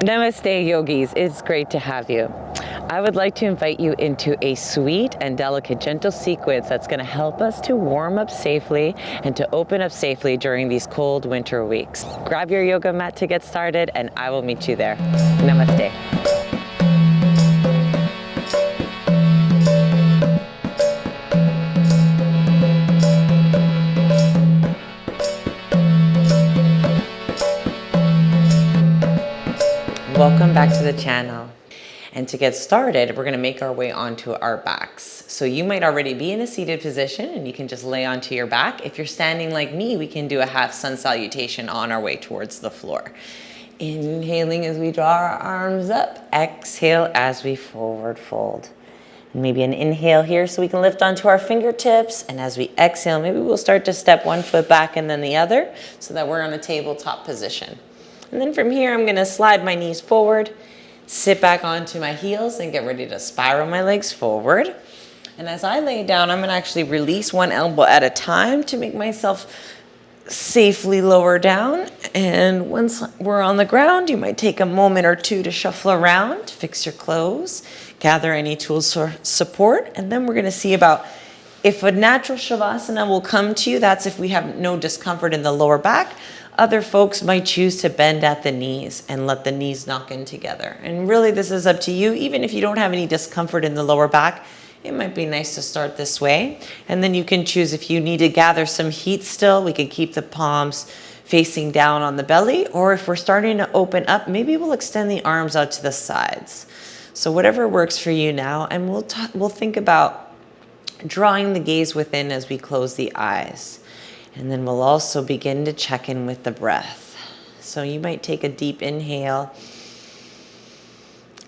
Namaste, yogis. It's great to have you. I would like to invite you into a sweet and delicate, gentle sequence that's going to help us to warm up safely and to open up safely during these cold winter weeks. Grab your yoga mat to get started, and I will meet you there. Namaste. Welcome back to the channel. And to get started, we're gonna make our way onto our backs. So you might already be in a seated position and you can just lay onto your back. If you're standing like me, we can do a half sun salutation on our way towards the floor. Inhaling as we draw our arms up. Exhale as we forward fold. And maybe an inhale here so we can lift onto our fingertips. And as we exhale, maybe we'll start to step one foot back and then the other so that we're on a tabletop position. And then from here, I'm gonna slide my knees forward, sit back onto my heels and get ready to spiral my legs forward. And as I lay down, I'm gonna actually release one elbow at a time to make myself safely lower down. And once we're on the ground, you might take a moment or two to shuffle around, fix your clothes, gather any tools for support. And then we're gonna see about if a natural shavasana will come to you. That's if we have no discomfort in the lower back. Other folks might choose to bend at the knees and let the knees knock in together. And really this is up to you. Even if you don't have any discomfort in the lower back, it might be nice to start this way. And then you can choose if you need to gather some heat still, we can keep the palms facing down on the belly. Or if we're starting to open up, maybe we'll extend the arms out to the sides. So whatever works for you now. And we'll think about drawing the gaze within as we close the eyes. And then we'll also begin to check in with the breath. So you might take a deep inhale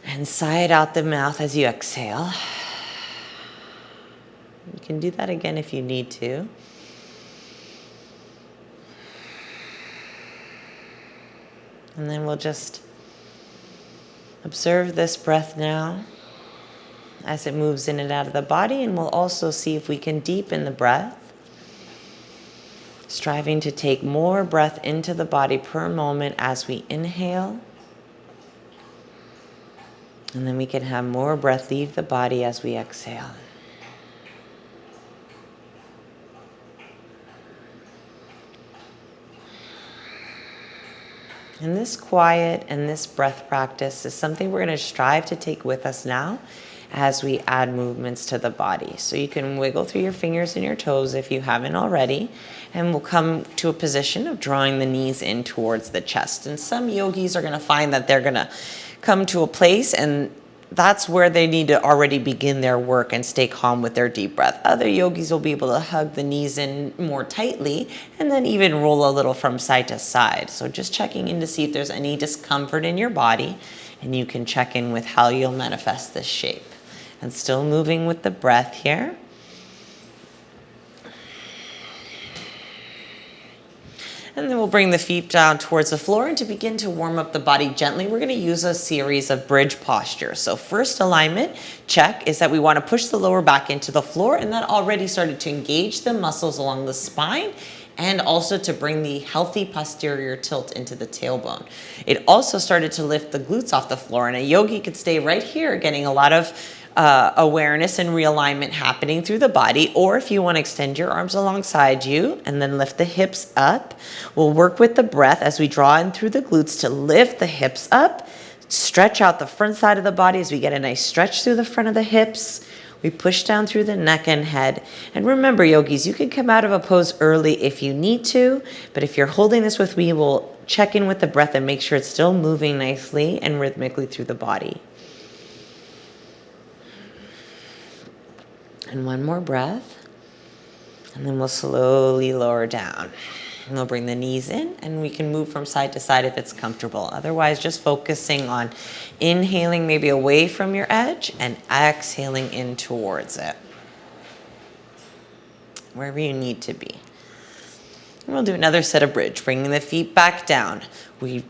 and sigh it out the mouth as you exhale. You can do that again if you need to. And then we'll just observe this breath now as it moves in and out of the body. And we'll also see if we can deepen the breath, striving to take more breath into the body per moment as we inhale. And then we can have more breath leave the body as we exhale. And this quiet and this breath practice is something we're going to strive to take with us now as we add movements to the body. So you can wiggle through your fingers and your toes if you haven't already, and we'll come to a position of drawing the knees in towards the chest. And some yogis are gonna find that they're gonna come to a place and that's where they need to already begin their work and stay calm with their deep breath. Other yogis will be able to hug the knees in more tightly and then even roll a little from side to side. So just checking in to see if there's any discomfort in your body, and you can check in with how you'll manifest this shape. And still moving with the breath here. And then we'll bring the feet down towards the floor, and to begin to warm up the body gently, we're going to use a series of bridge postures. So first alignment check is that we want to push the lower back into the floor, and that already started to engage the muscles along the spine and also to bring the healthy posterior tilt into the tailbone. It also started to lift the glutes off the floor, and a yogi could stay right here getting a lot of awareness and realignment happening through the body. Or if you want to extend your arms alongside you and then lift the hips up, we'll work with the breath as we draw in through the glutes to lift the hips up, stretch out the front side of the body as we get a nice stretch through the front of the hips. We push down through the neck and head. And remember, yogis, you can come out of a pose early if you need to, but if you're holding this with me, we'll check in with the breath and make sure it's still moving nicely and rhythmically through the body. And one more breath, and then we'll slowly lower down. And we'll bring the knees in, and we can move from side to side if it's comfortable. Otherwise, just focusing on inhaling maybe away from your edge and exhaling in towards it, wherever you need to be. And we'll do another set of bridge, bringing the feet back down. We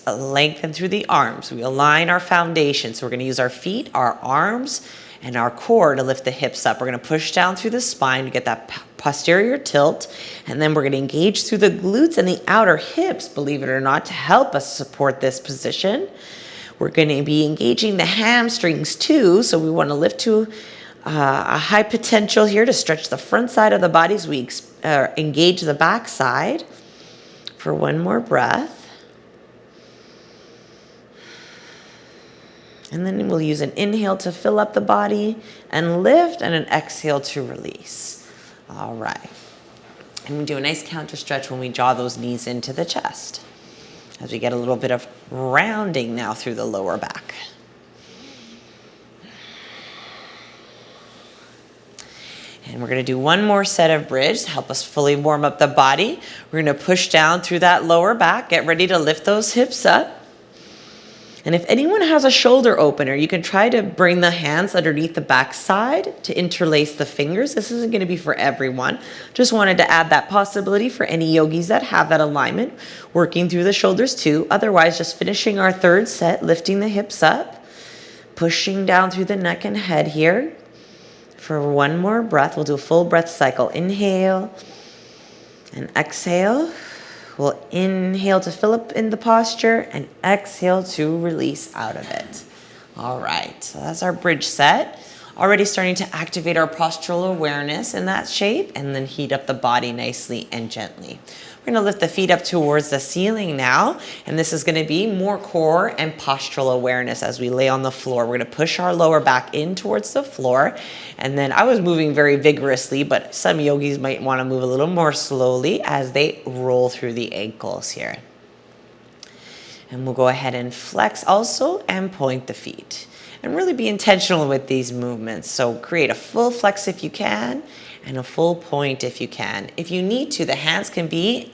lengthen through the arms. We align our foundation. So we're going to use our feet, our arms, and our core to lift the hips up. We're going to push down through the spine to get that posterior tilt, and then we're going to engage through the glutes and the outer hips, believe it or not, to help us support this position. We're going to be engaging the hamstrings too. So we want to lift to a high potential here to stretch the front side of the body as we engage the back side for one more breath. And then we'll use an inhale to fill up the body and lift, and an exhale to release. All right. And we do a nice counter stretch when we draw those knees into the chest, as we get a little bit of rounding now through the lower back. And we're going to do one more set of bridge to help us fully warm up the body. We're going to push down through that lower back. Get ready to lift those hips up. And if anyone has a shoulder opener, you can try to bring the hands underneath the back side to interlace the fingers. This isn't going to be for everyone. Just wanted to add that possibility for any yogis that have that alignment, working through the shoulders too. Otherwise, just finishing our third set, lifting the hips up, pushing down through the neck and head here. For one more breath, we'll do a full breath cycle. Inhale and exhale. We'll inhale to fill up in the posture and exhale to release out of it. All right, so that's our bridge set. Already starting to activate our postural awareness in that shape, and then heat up the body nicely and gently. We're going to lift the feet up towards the ceiling now, and this is going to be more core and postural awareness as we lay on the floor. We're going to push our lower back in towards the floor, and then I was moving very vigorously, but some yogis might want to move a little more slowly as they roll through the ankles here. And we'll go ahead and flex also and point the feet. And really be intentional with these movements. So create a full flex if you can, and a full point if you can. If you need to, the hands can be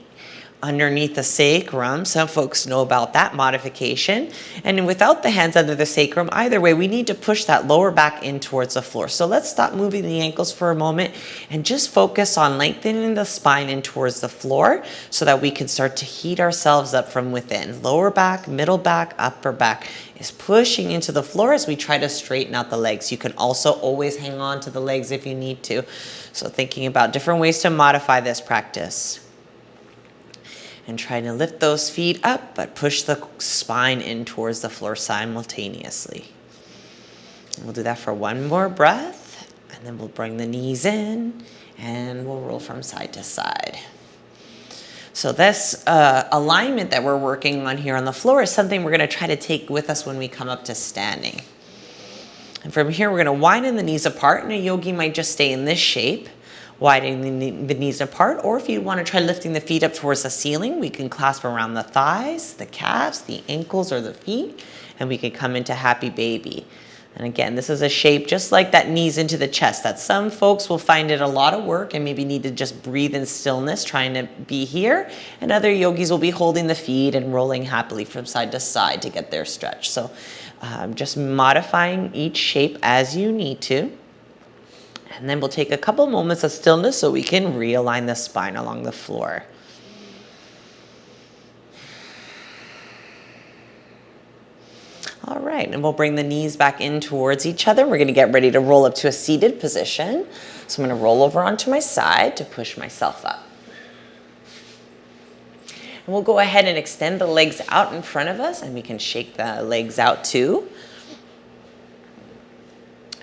underneath the sacrum. Some folks know about that modification. And without the hands under the sacrum, either way, we need to push that lower back in towards the floor. So let's stop moving the ankles for a moment and just focus on lengthening the spine in towards the floor so that we can start to heat ourselves up from within. Lower back, middle back, upper back is pushing into the floor as we try to straighten out the legs. You can also always hang on to the legs if you need to. So thinking about different ways to modify this practice. And try to lift those feet up, but push the spine in towards the floor simultaneously. And we'll do that for one more breath, and then we'll bring the knees in, and we'll roll from side to side. So this alignment that we're working on here on the floor is something we're going to try to take with us when we come up to standing. And from here, we're going to widen the knees apart, and a yogi might just stay in this shape, widening the knees apart, or if you want to try lifting the feet up towards the ceiling, we can clasp around the thighs, the calves, the ankles, or the feet, and we can come into happy baby. And again, this is a shape just like that knees into the chest, that some folks will find it a lot of work and maybe need to just breathe in stillness, trying to be here, and other yogis will be holding the feet and rolling happily from side to side to get their stretch. So just modifying each shape as you need to. And then we'll take a couple moments of stillness so we can realign the spine along the floor. All right, and we'll bring the knees back in towards each other. We're going to get ready to roll up to a seated position. So I'm going to roll over onto my side to push myself up. And we'll go ahead and extend the legs out in front of us, and we can shake the legs out too.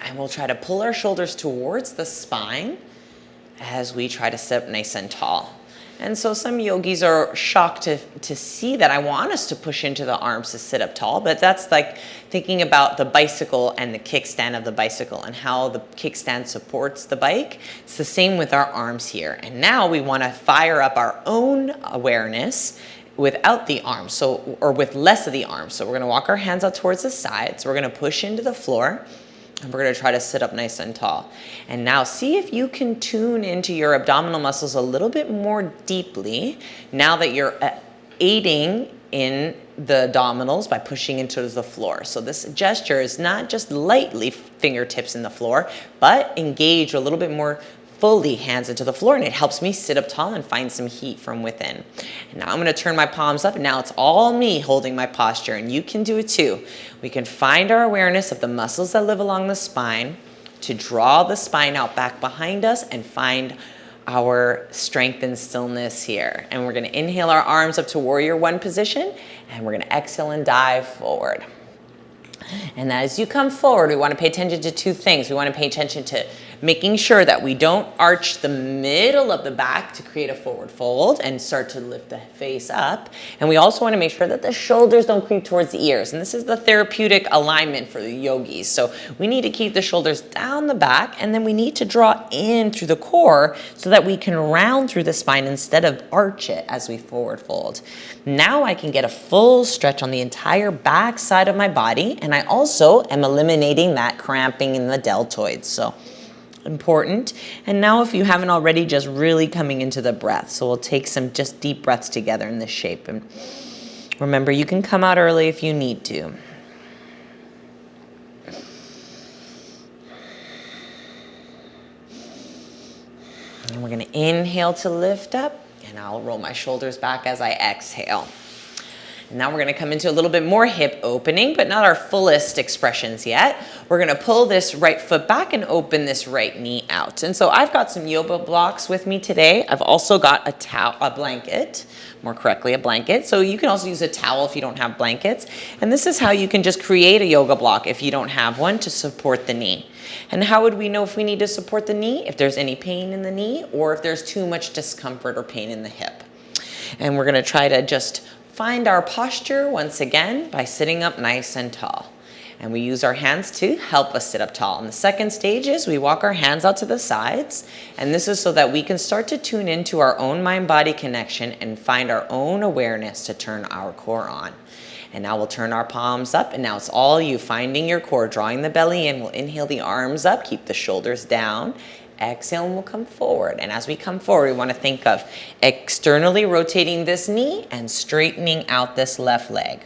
And we'll try to pull our shoulders towards the spine as we try to sit up nice and tall. And so some yogis are shocked to see that I want us to push into the arms to sit up tall, but that's like thinking about the bicycle and the kickstand of the bicycle and how the kickstand supports the bike. It's the same with our arms here. And now we want to fire up our own awareness without the arms, or with less of the arms. So we're going to walk our hands out towards the side. So we're going to push into the floor. And we're going to try to sit up nice and tall. And now see if you can tune into your abdominal muscles a little bit more deeply now that you're aiding in the abdominals by pushing into the floor. So this gesture is not just lightly fingertips in the floor, but engage a little bit more fully hands into the floor, and it helps me sit up tall and find some heat from within. And now I'm going to turn my palms up, and now it's all me holding my posture, and you can do it too. We can find our awareness of the muscles that live along the spine to draw the spine out back behind us and find our strength and stillness here. And we're going to inhale our arms up to warrior one position, and we're going to exhale and dive forward. And as you come forward, we want to pay attention to two things. We want to pay attention to making sure that we don't arch the middle of the back to create a forward fold and start to lift the face up. And we also want to make sure that the shoulders don't creep towards the ears. And this is the therapeutic alignment for the yogis. So we need to keep the shoulders down the back, and then we need to draw in through the core so that we can round through the spine instead of arch it as we forward fold. Now I can get a full stretch on the entire back side of my body, and I also am eliminating that cramping in the deltoids. So important. And now if you haven't already, just really coming into the breath. So we'll take some just deep breaths together in this shape. And remember, you can come out early if you need to. And we're going to inhale to lift up, and I'll roll my shoulders back as I exhale. And now we're going to come into a little bit more hip opening, but not our fullest expressions yet. We're going to pull this right foot back and open this right knee out. And so I've got some yoga blocks with me today. I've also got a blanket, more correctly, a blanket. So you can also use a towel if you don't have blankets. And this is how you can just create a yoga block if you don't have one to support the knee. And how would we know if we need to support the knee? If there's any pain in the knee or if there's too much discomfort or pain in the hip. And we're going to try to just find our posture once again by sitting up nice and tall. And we use our hands to help us sit up tall. And the second stage is we walk our hands out to the sides. And this is so that we can start to tune into our own mind-body connection and find our own awareness to turn our core on. And now we'll turn our palms up, and now it's all you finding your core, drawing the belly in. We'll inhale the arms up, keep the shoulders down. Exhale, and we'll come forward. And as we come forward, we want to think of externally rotating this knee and straightening out this left leg.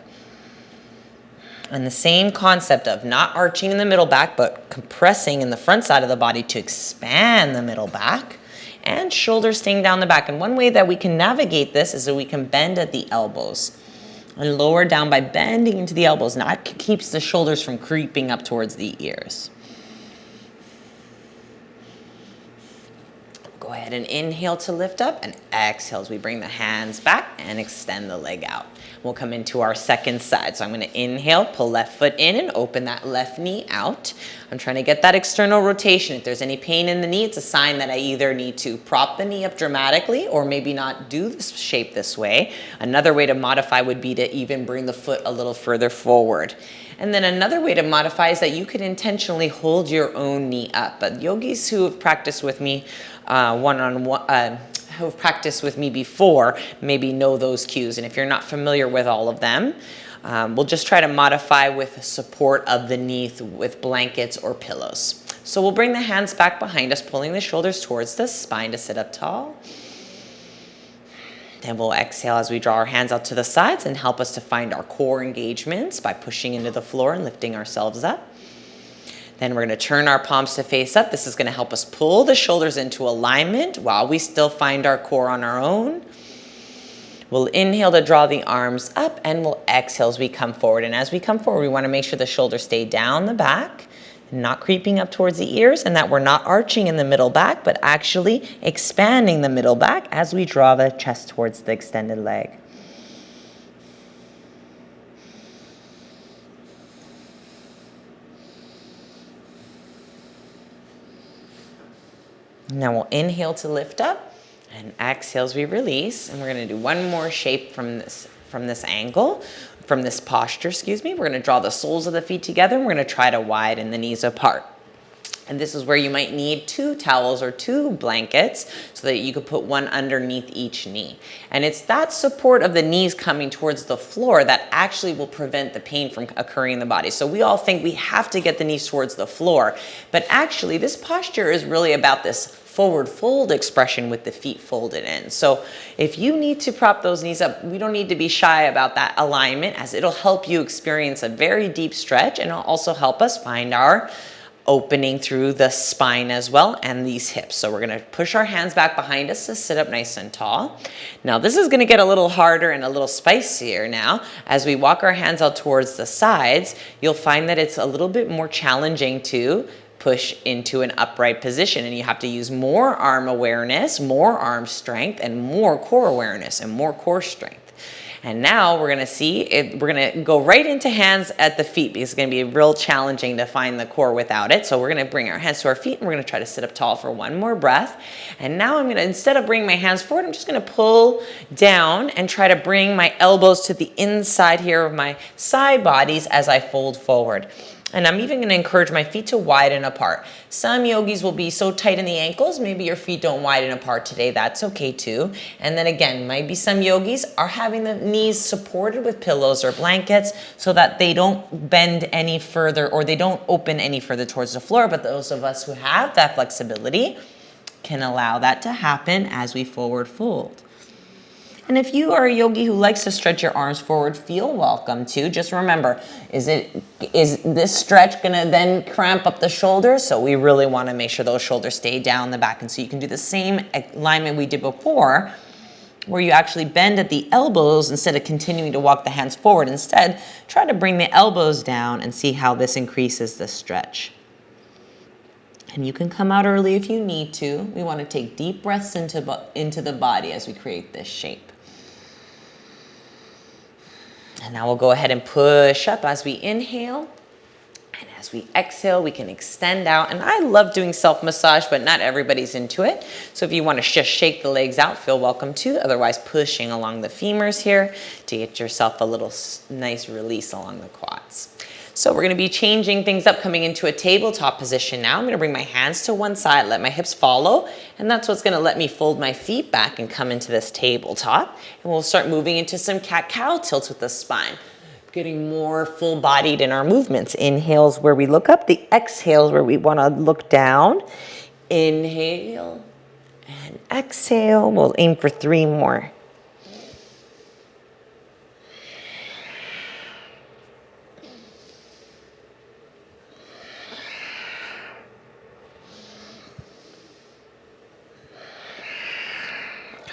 And the same concept of not arching in the middle back, but compressing in the front side of the body to expand the middle back, and shoulders staying down the back. And one way that we can navigate this is that we can bend at the elbows and lower down by bending into the elbows. Now that keeps the shoulders from creeping up towards the ears. Go ahead and inhale to lift up, and exhale as we bring the hands back and extend the leg out. We'll come into our second side. So I'm going to inhale, pull left foot in and open that left knee out. I'm trying to get that external rotation. If there's any pain in the knee, it's a sign that I either need to prop the knee up dramatically or maybe not do this shape this way. Another way to modify would be to even bring the foot a little further forward. And then another way to modify is that you could intentionally hold your own knee up. But yogis who have practiced with me who have practiced with me before maybe know those cues. And if you're not familiar with all of them, we'll just try to modify with support of the knee with blankets or pillows. So we'll bring the hands back behind us, pulling the shoulders towards the spine to sit up tall. Then we'll exhale as we draw our hands out to the sides and help us to find our core engagements by pushing into the floor and lifting ourselves up. Then we're going to turn our palms to face up. This is going to help us pull the shoulders into alignment while we still find our core on our own. We'll inhale to draw the arms up, and we'll exhale as we come forward. And as we come forward, we want to make sure the shoulders stay down the back, not creeping up towards the ears, and that we're not arching in the middle back, but actually expanding the middle back as we draw the chest towards the extended leg. Now we'll inhale to lift up, and exhale as we release. And we're going to do one more shape from this angle, from this posture, excuse me. We're going to draw the soles of the feet together, and we're going to try to widen the knees apart. And this is where you might need 2 towels or 2 blankets so that you could put one underneath each knee. And it's that support of the knees coming towards the floor that actually will prevent the pain from occurring in the body. So we all think we have to get the knees towards the floor, but actually this posture is really about this forward fold expression with the feet folded in. So if you need to prop those knees up, we don't need to be shy about that alignment, as it'll help you experience a very deep stretch, and it'll also help us find our opening through the spine as well and these hips. So we're going to push our hands back behind us to sit up nice and tall. Now this is going to get a little harder and a little spicier now. As we walk our hands out towards the sides, you'll find that it's a little bit more challenging to push into an upright position, and you have to use more arm awareness, more arm strength, and more core awareness and more core strength. And now we're gonna see it, we're gonna go right into hands at the feet because it's gonna be real challenging to find the core without it. So we're gonna bring our hands to our feet and we're gonna try to sit up tall for one more breath. And now I'm gonna, instead of bringing my hands forward, I'm just gonna pull down and try to bring my elbows to the inside here of my side bodies as I fold forward. And I'm even going to encourage my feet to widen apart. Some yogis will be so tight in the ankles, maybe your feet don't widen apart today. That's okay too. And then again, maybe some yogis are having the knees supported with pillows or blankets so that they don't bend any further or they don't open any further towards the floor. But those of us who have that flexibility can allow that to happen as we forward fold. And if you are a yogi who likes to stretch your arms forward, feel welcome to. Just remember, is this stretch gonna then cramp up the shoulders? So we really wanna make sure those shoulders stay down the back. And so you can do the same alignment we did before, where you actually bend at the elbows instead of continuing to walk the hands forward. Instead, try to bring the elbows down and see how this increases the stretch. And you can come out early if you need to. We wanna take deep breaths into the body as we create this shape. And now we'll go ahead and push up as we inhale. And as we exhale, we can extend out. And I love doing self-massage, but not everybody's into it. So if you want to just shake the legs out, feel welcome to. Otherwise, pushing along the femurs here to get yourself a little nice release along the quads. So we're going to be changing things up, coming into a tabletop position now. I'm going to bring my hands to one side, let my hips follow, and that's what's going to let me fold my feet back and come into this tabletop. And we'll start moving into some cat-cow tilts with the spine, getting more full-bodied in our movements. Inhales where we look up, the exhales where we want to look down. Inhale and exhale. We'll aim for 3 more.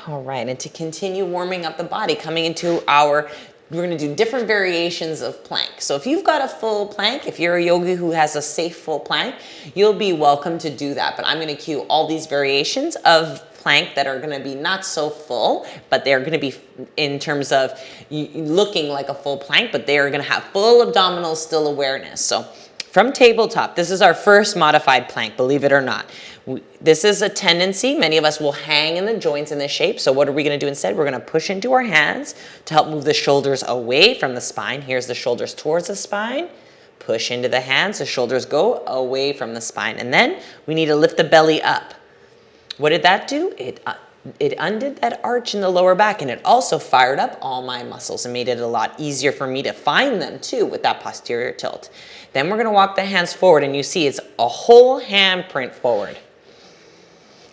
All right, and to continue warming up the body, coming into we're gonna do different variations of plank. So if you've got a full plank, if you're a yogi who has a safe full plank, you'll be welcome to do that. But I'm gonna cue all these variations of plank that are gonna be not so full, but they're gonna be in terms of looking like a full plank, but they are gonna have full abdominal still awareness. So from tabletop, this is our first modified plank, believe it or not. This is a tendency. Many of us will hang in the joints in this shape. So what are we going to do instead? We're going to push into our hands to help move the shoulders away from the spine. Here's the shoulders towards the spine. Push into the hands. The shoulders go away from the spine. And then we need to lift the belly up. What did that do? It undid that arch in the lower back, and it also fired up all my muscles and made it a lot easier for me to find them too with that posterior tilt. Then we're going to walk the hands forward, and you see it's a whole hand print forward.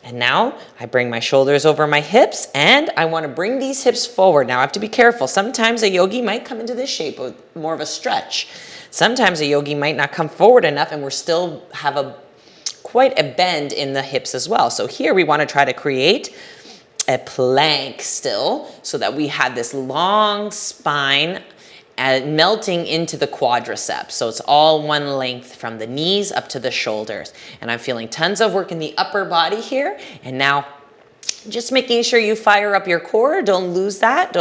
And now I bring my shoulders over my hips, and I want to bring these hips forward. Now I have to be careful. Sometimes a yogi might come into this shape with more of a stretch. Sometimes a yogi might not come forward enough, and we're still have quite a bend in the hips as well. So here we want to try to create a plank still so that we have this long spine melting into the quadriceps. So it's all one length from the knees up to the shoulders. And I'm feeling tons of work in the upper body here. And now just making sure you fire up your core. Don't lose that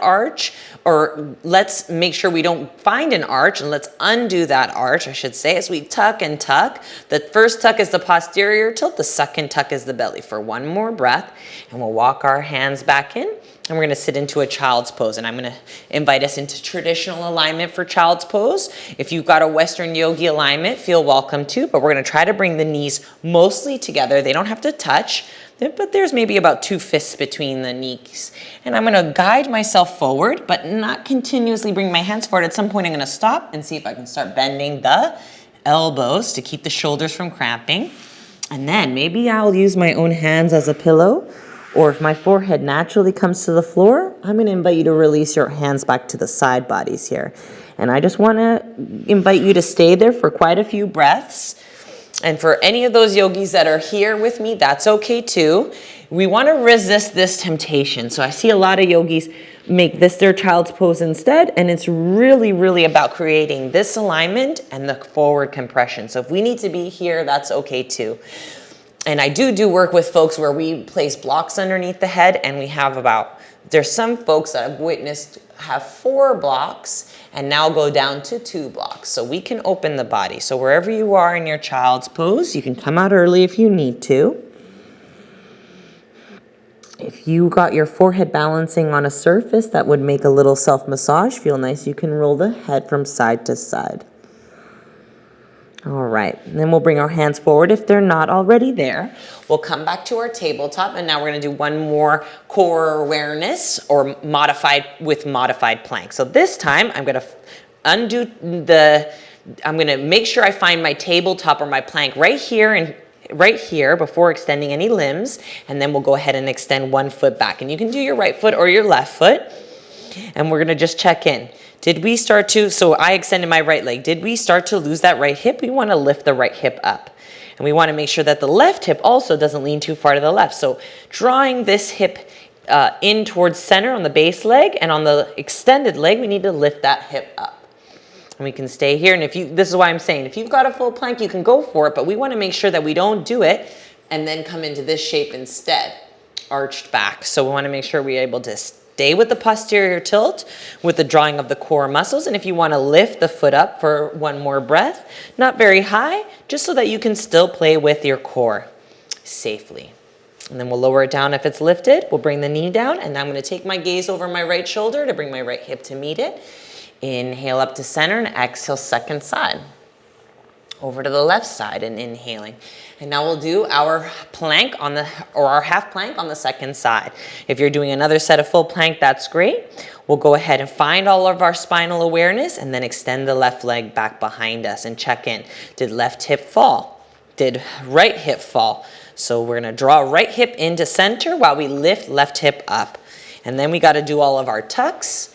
arch, or let's make sure we don't find an arch, and let's undo that arch, I should say, as we tuck and tuck. The first tuck is the posterior tilt. The second tuck is the belly. For one more breath, and we'll walk our hands back in. And we're going to sit into a child's pose. And I'm going to invite us into traditional alignment for child's pose. If you've got a Western yogi alignment, feel welcome to. But we're going to try to bring the knees mostly together. They don't have to touch, but there's maybe about 2 fists between the knees. And I'm going to guide myself forward, but not continuously bring my hands forward. At some point, I'm going to stop and see if I can start bending the elbows to keep the shoulders from cramping. And then maybe I'll use my own hands as a pillow. Or if my forehead naturally comes to the floor, I'm going to invite you to release your hands back to the side bodies here. And I just want to invite you to stay there for quite a few breaths. And for any of those yogis that are here with me, that's okay too. We want to resist this temptation. So I see a lot of yogis make this their child's pose instead. And it's really, really about creating this alignment and the forward compression. So if we need to be here, that's okay too. And I do work with folks where we place blocks underneath the head, and we have there's some folks that I've witnessed have 4 blocks and now go down to 2 blocks. So we can open the body. So wherever you are in your child's pose, you can come out early if you need to. If you got your forehead balancing on a surface that would make a little self-massage feel nice, you can roll the head from side to side. All right, and then we'll bring our hands forward if they're not already there. We'll come back to our tabletop, and now we're gonna do one more core awareness or modified plank. So this time I'm gonna I'm gonna make sure I find my tabletop or my plank right here before extending any limbs, and then we'll go ahead and extend one foot back. And you can do your right foot or your left foot, and we're gonna just check in. Did we start to, so I extended my right leg. Did we start to lose that right hip? We wanna lift the right hip up. And we wanna make sure that the left hip also doesn't lean too far to the left. So drawing this hip in towards center on the base leg, and on the extended leg, we need to lift that hip up. And we can stay here, and this is why I'm saying, if you've got a full plank, you can go for it, but we wanna make sure that we don't do it and then come into this shape instead, arched back. So we wanna make sure we're able to stay with the posterior tilt with the drawing of the core muscles. And if you want to lift the foot up for one more breath, not very high, just so that you can still play with your core safely. And then we'll lower it down if it's lifted. We'll bring the knee down, and I'm going to take my gaze over my right shoulder to bring my right hip to meet it. Inhale up to center and exhale second side. Over to the left side and inhaling. And now we'll do our plank our half plank on the second side. If you're doing another set of full plank, that's great. We'll go ahead and find all of our spinal awareness and then extend the left leg back behind us and check in. Did left hip fall? Did right hip fall? So we're gonna draw right hip into center while we lift left hip up. And then we gotta do all of our tucks,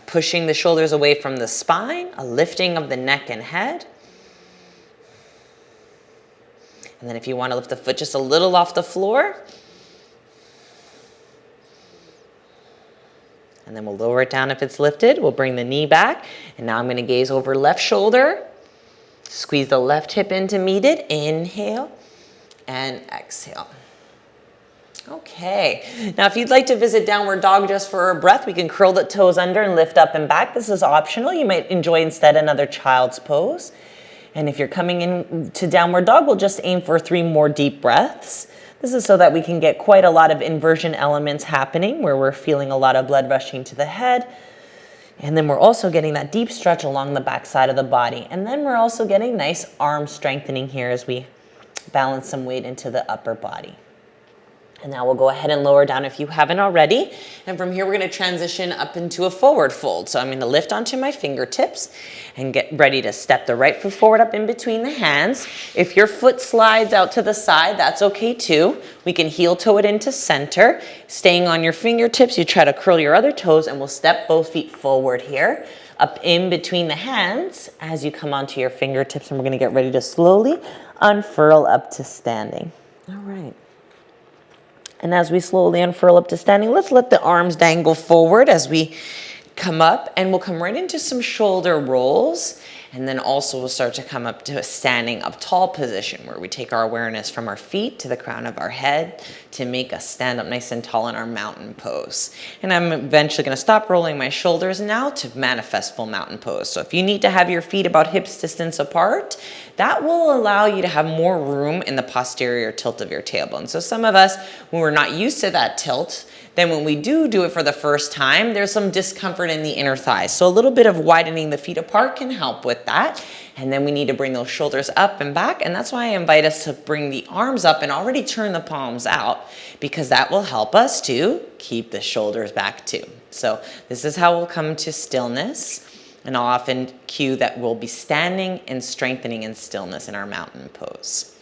pushing the shoulders away from the spine, a lifting of the neck and head. And then if you want to lift the foot just a little off the floor. And then we'll lower it down if it's lifted. We'll bring the knee back. And now I'm going to gaze over left shoulder. Squeeze the left hip in to meet it. Inhale and exhale. Okay. Now if you'd like to visit downward dog just for a breath, we can curl the toes under and lift up and back. This is optional. You might enjoy instead another child's pose. And if you're coming in to downward dog, we'll just aim for 3 more deep breaths. This is so that we can get quite a lot of inversion elements happening where we're feeling a lot of blood rushing to the head. And then we're also getting that deep stretch along the back side of the body. And then we're also getting nice arm strengthening here as we balance some weight into the upper body. And now we'll go ahead and lower down if you haven't already. And from here, we're gonna transition up into a forward fold. So I'm gonna lift onto my fingertips and get ready to step the right foot forward up in between the hands. If your foot slides out to the side, that's okay too. We can heel toe it into center. Staying on your fingertips, you try to curl your other toes, and we'll step both feet forward here, up in between the hands as you come onto your fingertips. And we're gonna get ready to slowly unfurl up to standing. All right. And as we slowly unfurl up to standing, let's let the arms dangle forward as we come up, and we'll come right into some shoulder rolls. And then also we'll start to come up to a standing up tall position where we take our awareness from our feet to the crown of our head to make us stand up nice and tall in our mountain pose. And I'm eventually going to stop rolling my shoulders now to manifest full mountain pose. So if you need to have your feet about hips distance apart, that will allow you to have more room in the posterior tilt of your tailbone. So some of us, when we're not used to that tilt, then when we do it for the first time, there's some discomfort in the inner thighs. So a little bit of widening the feet apart can help with that. And then we need to bring those shoulders up and back. And that's why I invite us to bring the arms up and already turn the palms out, because that will help us to keep the shoulders back too. So this is how we'll come to stillness. And I'll often cue that we'll be standing and strengthening in stillness in our mountain pose.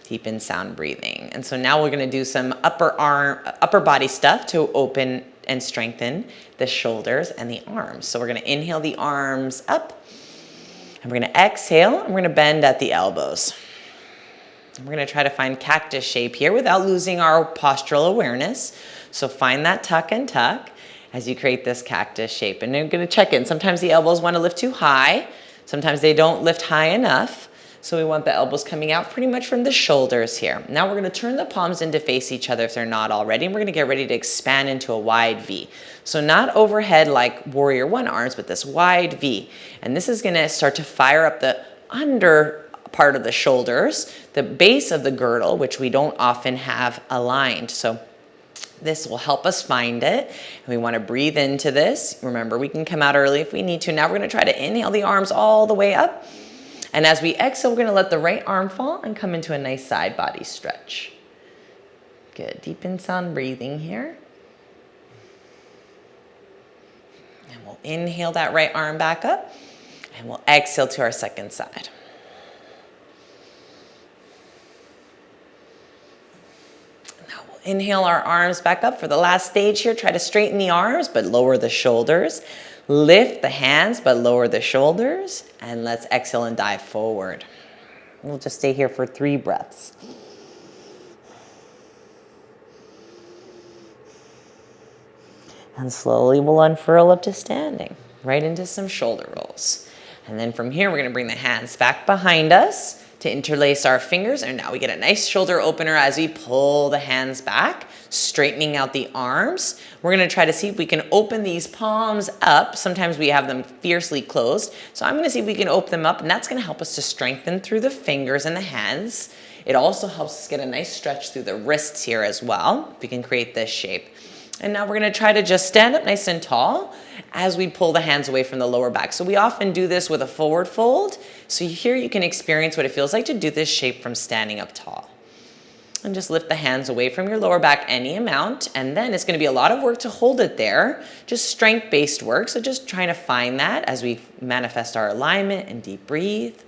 Deep in sound breathing. And so now we're going to do some upper body stuff to open and strengthen the shoulders and the arms. So we're going to inhale the arms up, and we're going to exhale, and we're going to bend at the elbows. And we're going to try to find cactus shape here without losing our postural awareness. So find that tuck and tuck as you create this cactus shape. And you're going to check in. Sometimes the elbows want to lift too high. Sometimes they don't lift high enough. So we want the elbows coming out pretty much from the shoulders here. Now we're going to turn the palms in to face each other if they're not already. And we're going to get ready to expand into a wide V. So not overhead like Warrior One arms, but this wide V. And this is going to start to fire up the under part of the shoulders, the base of the girdle, which we don't often have aligned. So this will help us find it. And we want to breathe into this. Remember, we can come out early if we need to. Now we're going to try to inhale the arms all the way up. And as we exhale, we're going to let the right arm fall and come into a nice side body stretch. Good. Deep in sound breathing here. And we'll inhale that right arm back up. And we'll exhale to our second side. Now we'll inhale our arms back up for the last stage here. Try to straighten the arms, but lower the shoulders. Lift the hands, but lower the shoulders. And let's exhale and dive forward. We'll just stay here for 3 breaths. And slowly we'll unfurl up to standing, right into some shoulder rolls. And then from here, we're going to bring the hands back behind us to interlace our fingers. And now we get a nice shoulder opener as we pull the hands back, straightening out the arms. We're going to try to see if we can open these palms up. Sometimes we have them fiercely closed. So I'm going to see if we can open them up, and that's going to help us to strengthen through the fingers and the hands. It also helps us get a nice stretch through the wrists here as well. We can create this shape. And now we're going to try to just stand up nice and tall as we pull the hands away from the lower back. So we often do this with a forward fold. So here you can experience what it feels like to do this shape from standing up tall. And just lift the hands away from your lower back any amount. And then it's going to be a lot of work to hold it there. Just strength-based work. So just trying to find that as we manifest our alignment and deep breathe.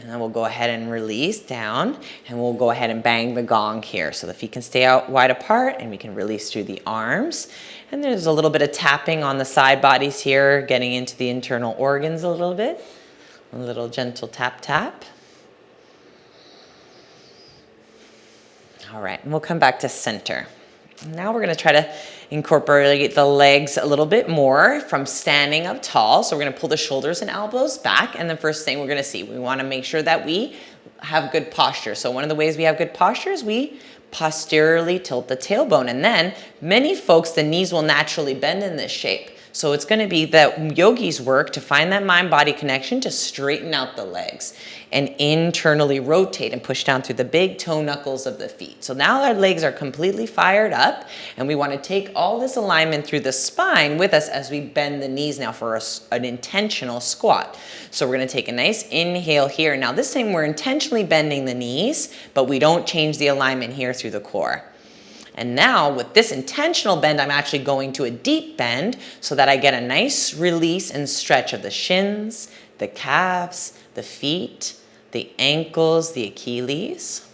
And then we'll go ahead and release down, and we'll go ahead and bang the gong here. So the feet can stay out wide apart, and we can release through the arms. And there's a little bit of tapping on the side bodies here, getting into the internal organs a little bit. A little gentle tap, tap. All right, and we'll come back to center. Now we're going to try to incorporate the legs a little bit more from standing up tall. So we're going to pull the shoulders and elbows back. And the first thing we're going to see, we want to make sure that we have good posture. So one of the ways we have good posture is we posteriorly tilt the tailbone. And then many folks, the knees will naturally bend in this shape. So it's going to be that yogi's work to find that mind-body connection to straighten out the legs and internally rotate and push down through the big toe knuckles of the feet. So now our legs are completely fired up, and we want to take all this alignment through the spine with us as we bend the knees now for an intentional squat. So we're going to take a nice inhale here. Now this time we're intentionally bending the knees, but we don't change the alignment here through the core. And now with this intentional bend, I'm actually going to a deep bend so that I get a nice release and stretch of the shins, the calves, the feet, the ankles, the Achilles.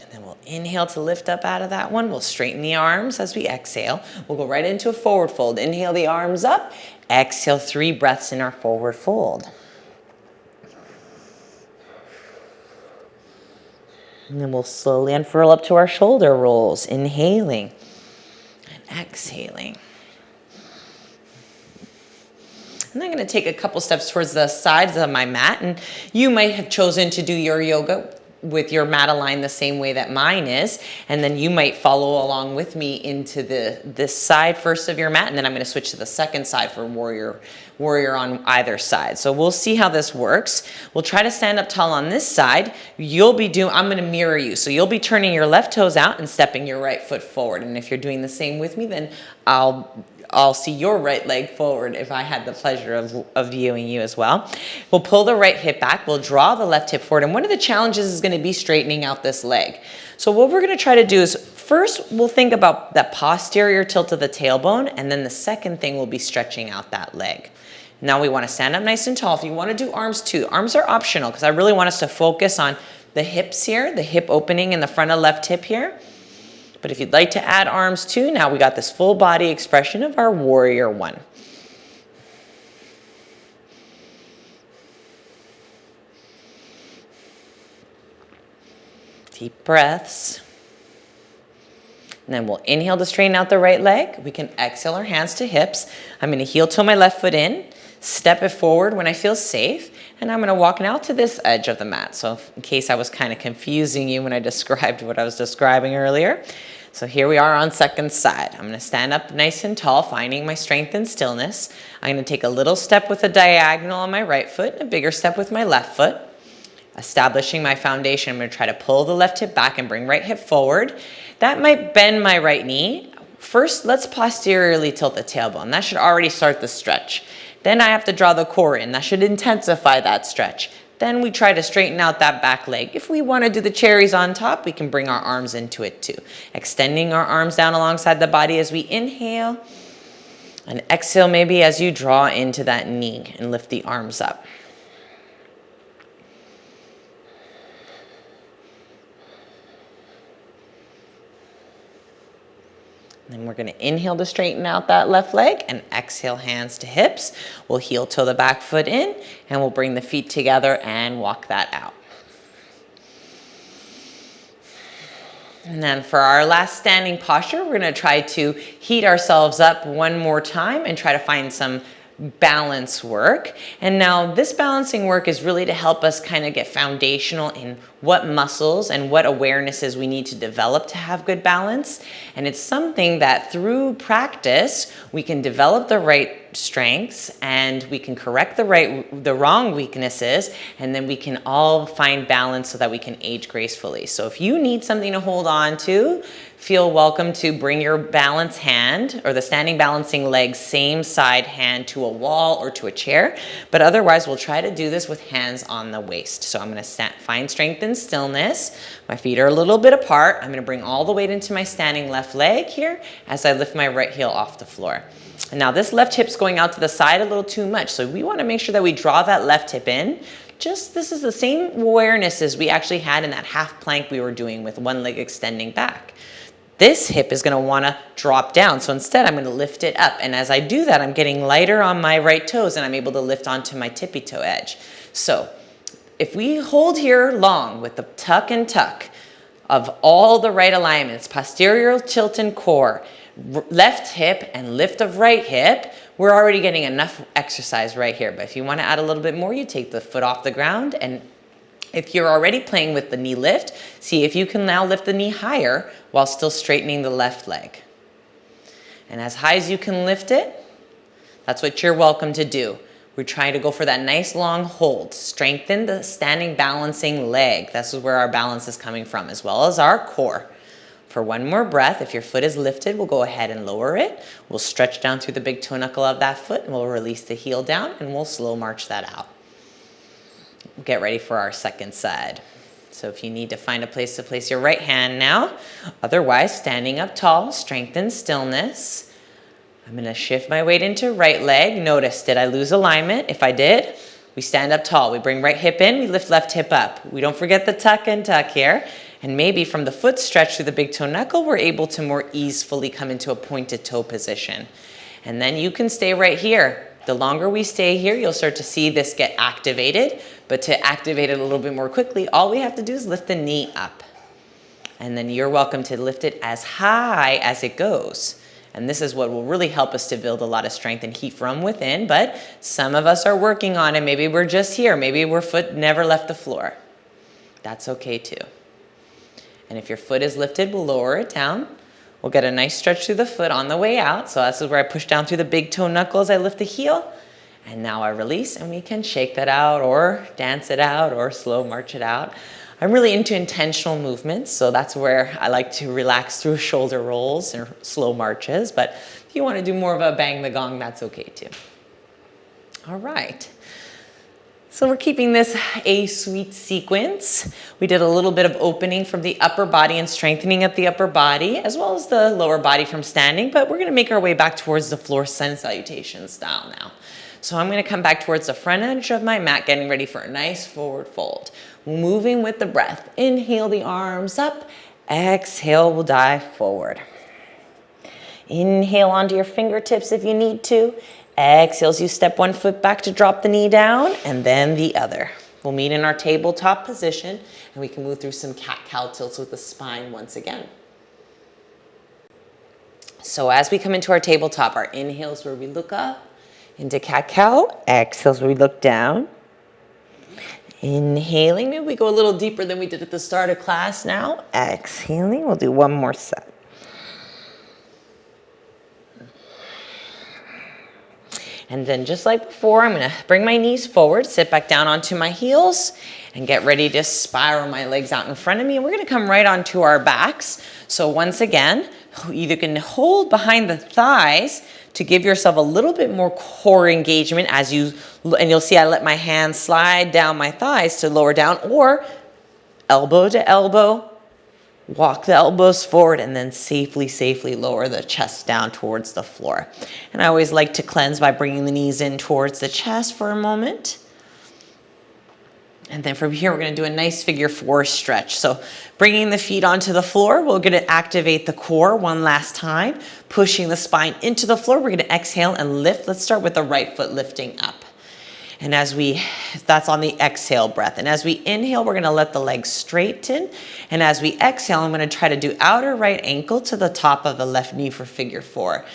And then we'll inhale to lift up out of that one. We'll straighten the arms as we exhale. We'll go right into a forward fold. Inhale the arms up. Exhale 3 breaths in our forward fold. And then we'll slowly unfurl up to our shoulder rolls, inhaling and exhaling. And I'm going to take a couple steps towards the sides of my mat. And you might have chosen to do your yoga with your mat aligned the same way that mine is. And then you might follow along with me into this side first of your mat. And then I'm going to switch to the second side for warrior on either side. So we'll see how this works. We'll try to stand up tall on this side. I'm going to mirror you. So you'll be turning your left toes out and stepping your right foot forward. And if you're doing the same with me, then I'll see your right leg forward if I had the pleasure of viewing you as well. We'll pull the right hip back. We'll draw the left hip forward. And one of the challenges is going to be straightening out this leg. So what we're going to try to do is first we'll think about that posterior tilt of the tailbone. And then the second thing will be stretching out that leg. Now we want to stand up nice and tall. If you want to do arms too, arms are optional because I really want us to focus on the hips here, the hip opening in the front of left hip here. But if you'd like to add arms too, now we got this full body expression of our warrior one. Deep breaths. And then we'll inhale to straighten out the right leg. We can exhale our hands to hips. I'm going to heel toe my left foot in, step it forward when I feel safe, and I'm going to walk now to this edge of the mat. So in case I was kind of confusing you when I described what I was describing earlier. So here we are on second side. I'm going to stand up nice and tall, finding my strength and stillness. I'm going to take a little step with a diagonal on my right foot and a bigger step with my left foot. Establishing my foundation, I'm going to try to pull the left hip back and bring right hip forward. That might bend my right knee. First, let's posteriorly tilt the tailbone. That should already start the stretch. Then I have to draw the core in. That should intensify that stretch. Then we try to straighten out that back leg. If we want to do the cherries on top, we can bring our arms into it too. Extending our arms down alongside the body as we inhale. And exhale maybe as you draw into that knee and lift the arms up. Then we're going to inhale to straighten out that left leg and exhale hands to hips. We'll heel toe the back foot in and we'll bring the feet together and walk that out. And then for our last standing posture, we're going to try to heat ourselves up one more time and try to find some balance work. And now this balancing work is really to help us kind of get foundational in what muscles and what awarenesses we need to develop to have good balance. And it's something that through practice, we can develop the right strengths and we can correct the wrong weaknesses, and then we can all find balance so that we can age gracefully. So if you need something to hold on to, feel welcome to bring your balance hand or the standing balancing leg same side hand to a wall or to a chair. But otherwise, we'll try to do this with hands on the waist. So I'm going to find strength and stillness. My feet are a little bit apart. I'm going to bring all the weight into my standing left leg here as I lift my right heel off the floor. And now this left hip's going out to the side a little too much. So we want to make sure that we draw that left hip in. This is the same awareness as we actually had in that half plank we were doing with one leg extending back. This hip is going to want to drop down. So instead, I'm going to lift it up. And as I do that, I'm getting lighter on my right toes and I'm able to lift onto my tippy toe edge. So if we hold here long with the tuck and tuck of all the right alignments, posterior tilt and core, left hip and lift of right hip, we're already getting enough exercise right here. But if you want to add a little bit more, you take the foot off the ground, and if you're already playing with the knee lift, see if you can now lift the knee higher while still straightening the left leg. And as high as you can lift it, that's what you're welcome to do. We're trying to go for that nice long hold. Strengthen the standing balancing leg. This is where our balance is coming from, as well as our core. For one more breath, if your foot is lifted, we'll go ahead and lower it. We'll stretch down through the big toe knuckle of that foot, and we'll release the heel down, and we'll slow march that out. Get ready for our second side. So if you need to find a place to place your right hand now, otherwise standing up tall, strength and stillness. I'm going to shift my weight into right leg. Notice, did I lose alignment? If I did, we stand up tall. We bring right hip in, we lift left hip up. We don't forget the tuck and tuck here. And maybe from the foot stretch through the big toe knuckle, we're able to more easily come into a pointed toe position. And then you can stay right here. The longer we stay here, you'll start to see this get activated. But to activate it a little bit more quickly, all we have to do is lift the knee up. And then you're welcome to lift it as high as it goes. And this is what will really help us to build a lot of strength and heat from within. But some of us are working on it. Maybe we're just here. Maybe our foot never left the floor. That's okay too. And if your foot is lifted, we'll lower it down. We'll get a nice stretch through the foot on the way out. So this is where I push down through the big toe knuckle as I lift the heel. And now I release, and we can shake that out or dance it out or slow march it out. I'm really into intentional movements, so that's where I like to relax through shoulder rolls or slow marches. But if you want to do more of a bang the gong, that's okay too. All right. So we're keeping this a sweet sequence. We did a little bit of opening from the upper body and strengthening at the upper body, as well as the lower body from standing, but we're gonna make our way back towards the floor sun salutation style now. So I'm gonna come back towards the front edge of my mat, getting ready for a nice forward fold. Moving with the breath. Inhale the arms up, exhale, we'll dive forward. Inhale onto your fingertips if you need to. Exhale as you step one foot back to drop the knee down, and then the other. We'll meet in our tabletop position, and we can move through some cat-cow tilts with the spine once again. So as we come into our tabletop, our inhales where we look up into cat-cow, exhales where we look down. Inhaling, maybe we go a little deeper than we did at the start of class now. Exhaling, we'll do one more set. And then just like before, I'm gonna bring my knees forward, sit back down onto my heels, and get ready to spiral my legs out in front of me. And we're gonna come right onto our backs. So once again, either can hold behind the thighs to give yourself a little bit more core engagement as you, and you'll see I let my hands slide down my thighs to lower down, or elbow to elbow, walk the elbows forward, and then safely lower the chest down towards the floor. And I always like to cleanse by bringing the knees in towards the chest for a moment. And then from here, we're going to do a nice figure four stretch. So bringing the feet onto the floor, we're going to activate the core one last time, pushing the spine into the floor. We're going to exhale and lift. Let's start with the right foot lifting up. And that's on the exhale breath. And as we inhale, we're going to let the legs straighten. And as we exhale, I'm going to try to do outer right ankle to the top of the left knee for figure four.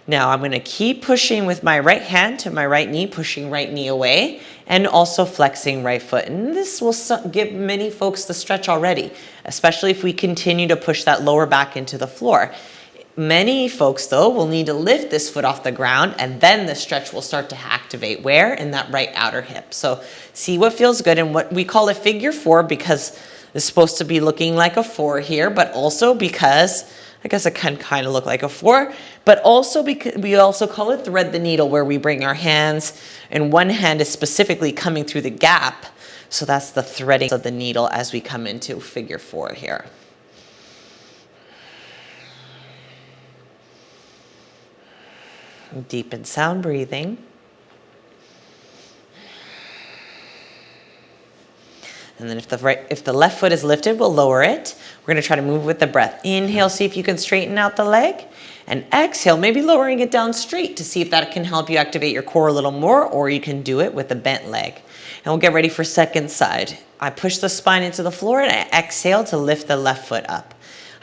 Now I'm going to keep pushing with my right hand to my right knee, pushing right knee away, and also flexing right foot. And this will give many folks the stretch already, especially if we continue to push that lower back into the floor. Many folks, though, will need to lift this foot off the ground, and then the stretch will start to activate. Where? In that right outer hip. So see what feels good. And what we call a figure four, because it's supposed to be looking like a four here, but also because, I guess it can kind of look like a four, but also because we also call it thread the needle, where we bring our hands, and one hand is specifically coming through the gap. So that's the threading of the needle as we come into figure four here. Deep and sound breathing. And then if the left foot is lifted, we'll lower it. We're going to try to move with the breath. Inhale, see if you can straighten out the leg. And exhale, maybe lowering it down straight to see if that can help you activate your core a little more, or you can do it with a bent leg. And we'll get ready for second side. I push the spine into the floor and I exhale to lift the left foot up.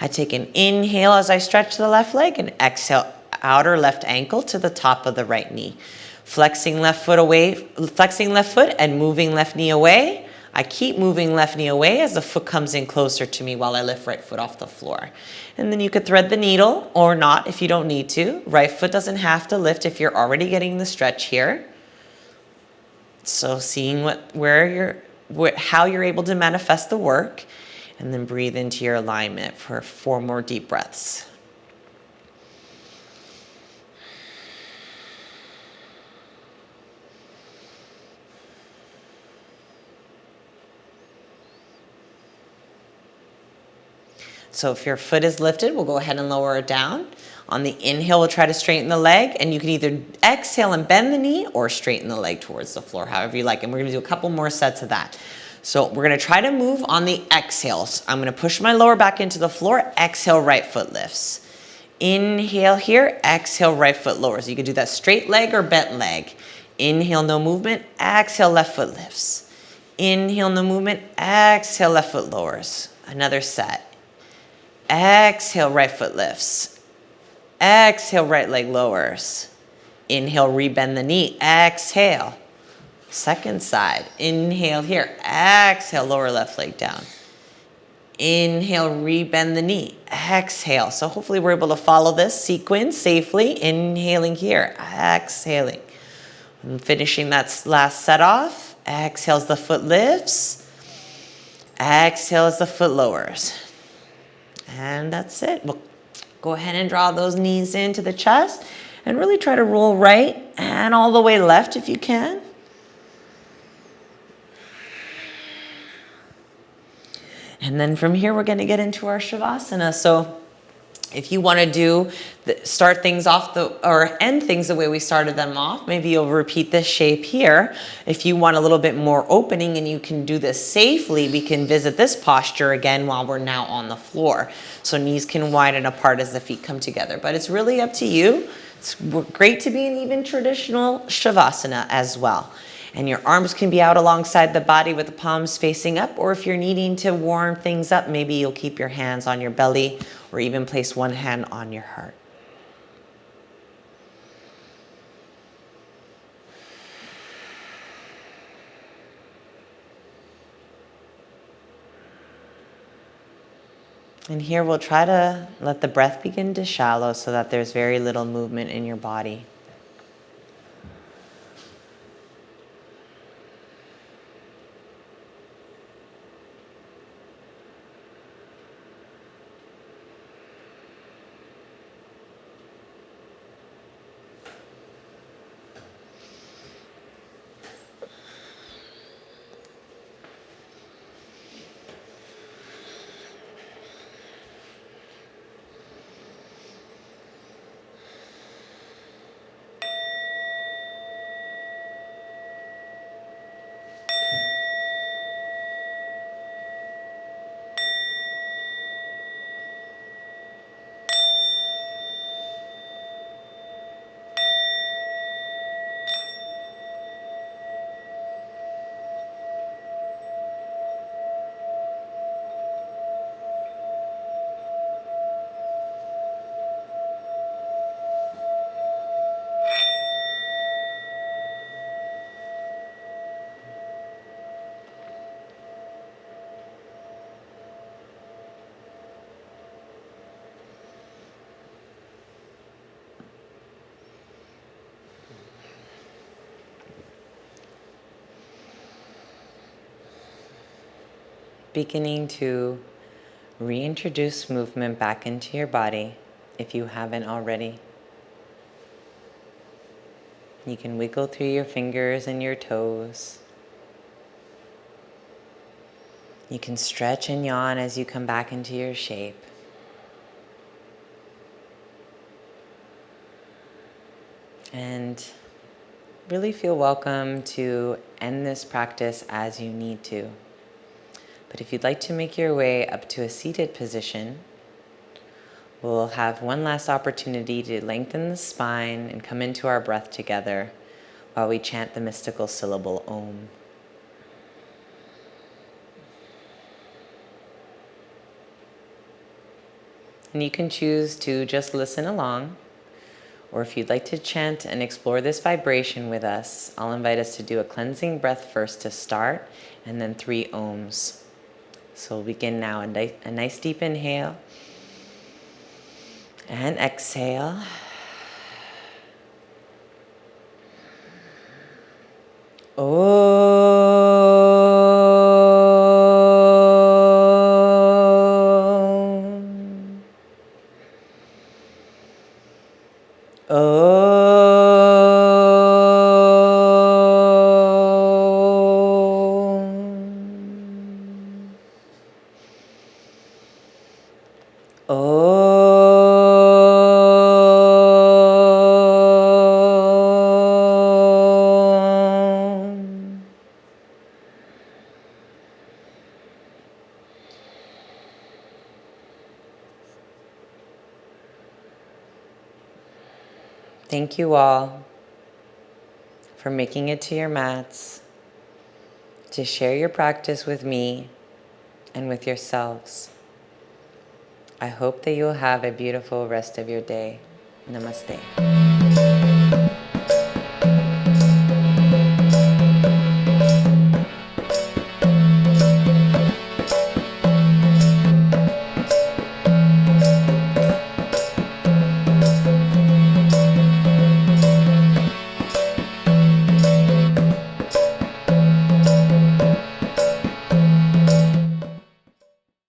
I take an inhale as I stretch the left leg, and exhale, outer left ankle to the top of the right knee. Flexing left foot and moving left knee away. I keep moving left knee away as the foot comes in closer to me while I lift right foot off the floor. And then you could thread the needle or not if you don't need to. Right foot doesn't have to lift if you're already getting the stretch here. So seeing how you're able to manifest the work, and then breathe into your alignment for 4 more deep breaths. So if your foot is lifted, we'll go ahead and lower it down. On the inhale, we'll try to straighten the leg, and you can either exhale and bend the knee or straighten the leg towards the floor, however you like. And we're going to do a couple more sets of that. So we're going to try to move on the exhales. I'm going to push my lower back into the floor. Exhale, right foot lifts. Inhale here, exhale, right foot lowers. You can do that straight leg or bent leg. Inhale, no movement. Exhale, left foot lifts. Inhale, no movement. Exhale, left foot lowers. Another set. Exhale, right foot lifts. Exhale, right leg lowers. Inhale, rebend the knee. Exhale. Second side. Inhale here. Exhale, lower left leg down. Inhale, rebend the knee. Exhale. So hopefully we're able to follow this sequence safely. Inhaling here. Exhaling. And finishing that last set off. Exhale as the foot lifts. Exhale as the foot lowers. And that's it. We'll go ahead and draw those knees into the chest and really try to roll right and all the way left if you can. And then from here, we're going to get into our shavasana. So if you want to start things off or end things the way we started them off, maybe you'll repeat this shape here. If you want a little bit more opening and you can do this safely, we can visit this posture again while we're now on the floor. So knees can widen apart as the feet come together, but it's really up to you. It's great to be in even traditional shavasana as well. And your arms can be out alongside the body with the palms facing up, or if you're needing to warm things up, maybe you'll keep your hands on your belly or even place one hand on your heart. And here we'll try to let the breath begin to shallow so that there's very little movement in your body. Beginning to reintroduce movement back into your body if you haven't already. You can wiggle through your fingers and your toes. You can stretch and yawn as you come back into your shape. And really feel welcome to end this practice as you need to. But if you'd like to make your way up to a seated position, we'll have one last opportunity to lengthen the spine and come into our breath together while we chant the mystical syllable Om. And you can choose to just listen along, or if you'd like to chant and explore this vibration with us, I'll invite us to do a cleansing breath first to start, and then 3 Oms. So we'll begin now. A nice deep inhale and exhale. Om. Om. Thank you all for making it to your mats to share your practice with me and with yourselves. I hope that you'll have a beautiful rest of your day. Namaste.